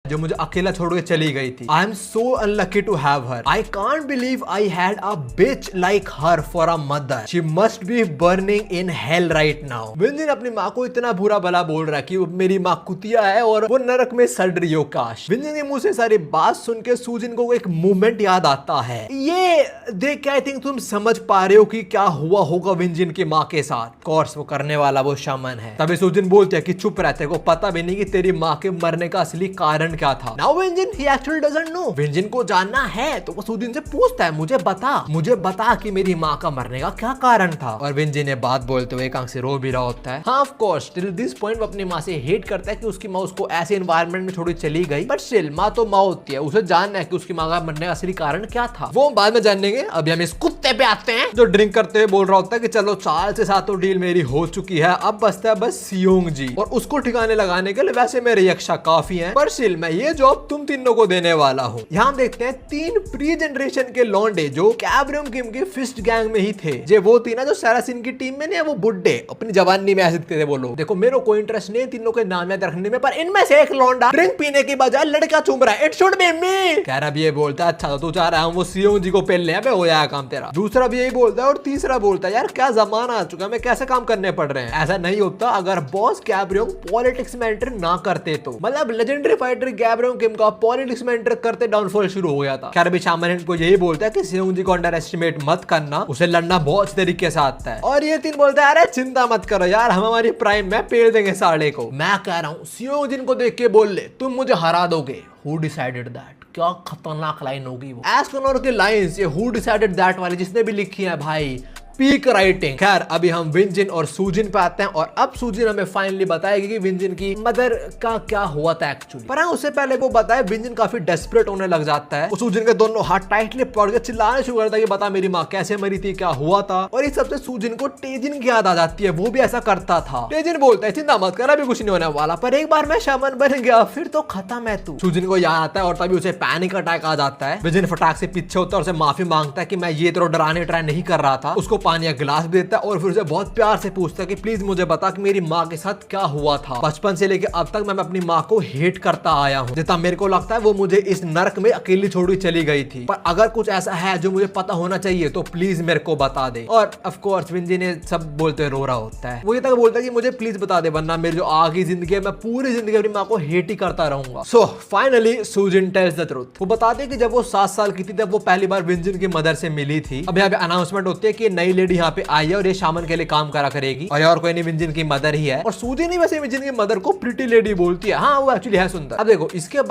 जो मुझे अकेला छोड़ के चली गई थी। I am so unlucky to have her. I can't believe I had a bitch like her for a mother. She must be burning in hell right now. Winjin अपनी माँ को इतना बुरा भला बोल रहा है कि मेरी माँ कुतिया है और वो नरक में सड़ रही हो। काश। विंजिन के मुंह से सारी बात सुन के सूजिन को एक मूवमेंट याद आता है। ये देख के आई थिंक तुम समझ पा रहे हो कि क्या हुआ होगा विंजिन की माँ के साथ। कोर्स वो करने वाला वो शामन है। तभी सूजिन बोलते हैं कि चुप रहते को पता भी नहीं कि तेरी माँ के मरने का असली कारण क्या था। Now Winjin he actually doesn't know. Winjin को जानना है तो वो सूजिन से पूछता है मुझे बता कि मेरी माँ का मरने का क्या कारण था। और विंजिन ये बात बोलते हुए एक आंख से रो भी रहा होता है। हाँ of course till this point वो अपनी माँ से हेट करता है कि उसकी माँ उसको ऐसे एनवायरनमेंट में छोड़ी चली गई। बट स्टिल माँ तो माँ होती है, उसे जानना है कि उसकी माँ का मरने का असली कारण क्या था। वो बाद में जानेंगे। अभी हम इस कुत्ते पे आते हैं जो ड्रिंक करते हुए बोल रहा होता है कि चलो चार्ल्स के साथ तो डील मेरी हो चुकी है, अब बचता है बस सियोंग जी और उसको ठिकाने लगाने के लिए वैसे मेरे यक्षा काफी हैं, पर स्टिल मैं ये जॉब तुम तीनों को देने वाला हूँ। यहाँ हम देखते हैं 3 प्री जनरेशन के लॉन्डे जो कैब्रियम किम की फिस्ट गैंग में ही थे। जे वो तीन जो सैरासिन की टीम में नहीं, वो बुड्ढे अपनी जवानी में ऐसे थे। वो लोग देखो मेरे को कोई इंटरेस्ट नहीं तीनों के नाम याद रखने में, पर इनमें से एक लौंडा ड्रिंक पीने की बजाय लड़का चूम रहा है। इट शुड बी मी। कह रहा भी ये बोलता है अच्छा तो तू चाह रहा है वो सियोंग जी को पेल ले हो जाएगा काम तेरा। दूसरा भी यही बोलता है और तीसरा बोलता है यार क्या जमाना आ चुका है, हमें कैसे काम करने पड़ रहे हैं। ऐसा नहीं होता अगर बॉस गैब्रियम पॉलिटिक्स में एंटर ना करते तो। मतलब लेजेंडरी फाइटर गैब्रियम किम का पॉलिटिक्स में एंटर करते डाउनफॉल शुरू हो गया था। खैर भी शामन को यही बोलता है कि सियोंग जी को अंडर एस्टिमेट मत करना, उसे लड़ना बहुत तरीके से आता है। और ये तीन बोलता है अरे चिंता मत करो यार हम हमारी प्राइम में पेड़ देंगे साले को। मैं कह रहा हूँ सियोंग जी को देख के बोल ले तुम मुझे हरा दोगे। Who decided that? क्या खतरनाक लाइन होगी वो। एस्कोनोर की लाइंस ये Who decided that वाली जिसने भी लिखी है भाई पीक राइटिंग। खैर अभी हम विंजिन और सूजिन पे आते हैं और अब सूजिन हमें फाइनली बताएगी कि विंजिन की मदर का क्या हुआ था एक्चुअली। पर उससे पहले वो बताए विंजिन काफी डेस्परेट होने लग जाता है। सूजिन के दोनों हाथ टाइटली पकड़ के चिल्लाने शुरू करता है कि बता मेरी माँ कैसे मरी थी, क्या हुआ था। और इस सबसे सूजिन को तेजिन की याद आ जाती है, वो भी ऐसा करता था। तेजिन बोलता है चिंता मत कर अभी कुछ नहीं होने वाला, पर एक बार मैं शामन बन गया फिर तो खत्म है तू। सूजिन को याद आता है और तभी उसे पैनिक अटैक आ जाता है। विंजिन फटाक से पीछे होता है और उसे माफी मांगता है कि मैं ये तरह डराने ट्राई नहीं कर रहा था। उसको पानी का गिलास भी देता है और फिर उसे बहुत प्यार से पूछता है कि प्लीज मुझे बता कि मेरी माँ के साथ क्या हुआ था। बचपन से लेकर अब तक मैं अपनी माँ को हेट करता आया हूँ, जितना मेरे को लगता है वो मुझे इस नरक में अकेली छोड़ी चली गई थी, पर अगर कुछ ऐसा है जो मुझे पता होना चाहिए तो प्लीज मेरे को बता दे। और ऑफ कोर्स विंजी ने सब बोलते रो रहा होता है। वो ये तक बोलता है कि मुझे प्लीज बता दे वरना मेरी जो आगे जिंदगी है मैं पूरी जिंदगी अपनी माँ को हेट ही करता रहूंगा। So finally Soojin tells the truth. वो बताते कि जब वो 7 साल की थी तब वो पहली बार विंजिन की मदर से मिली थी। अब यहाँ पे अनाउंसमेंट होती है कि नई लेडी यहाँ पे आई है और ये शामन के लिए काम करा करेगी और कोई नहीं विंजिन की मदर ही है। और सूजिन ही वैसे विंजिन की मदर को प्रिटी लेडी बोलती है। हाँ वो एक्चुअली है सुंदर। अब देखो इसके बाद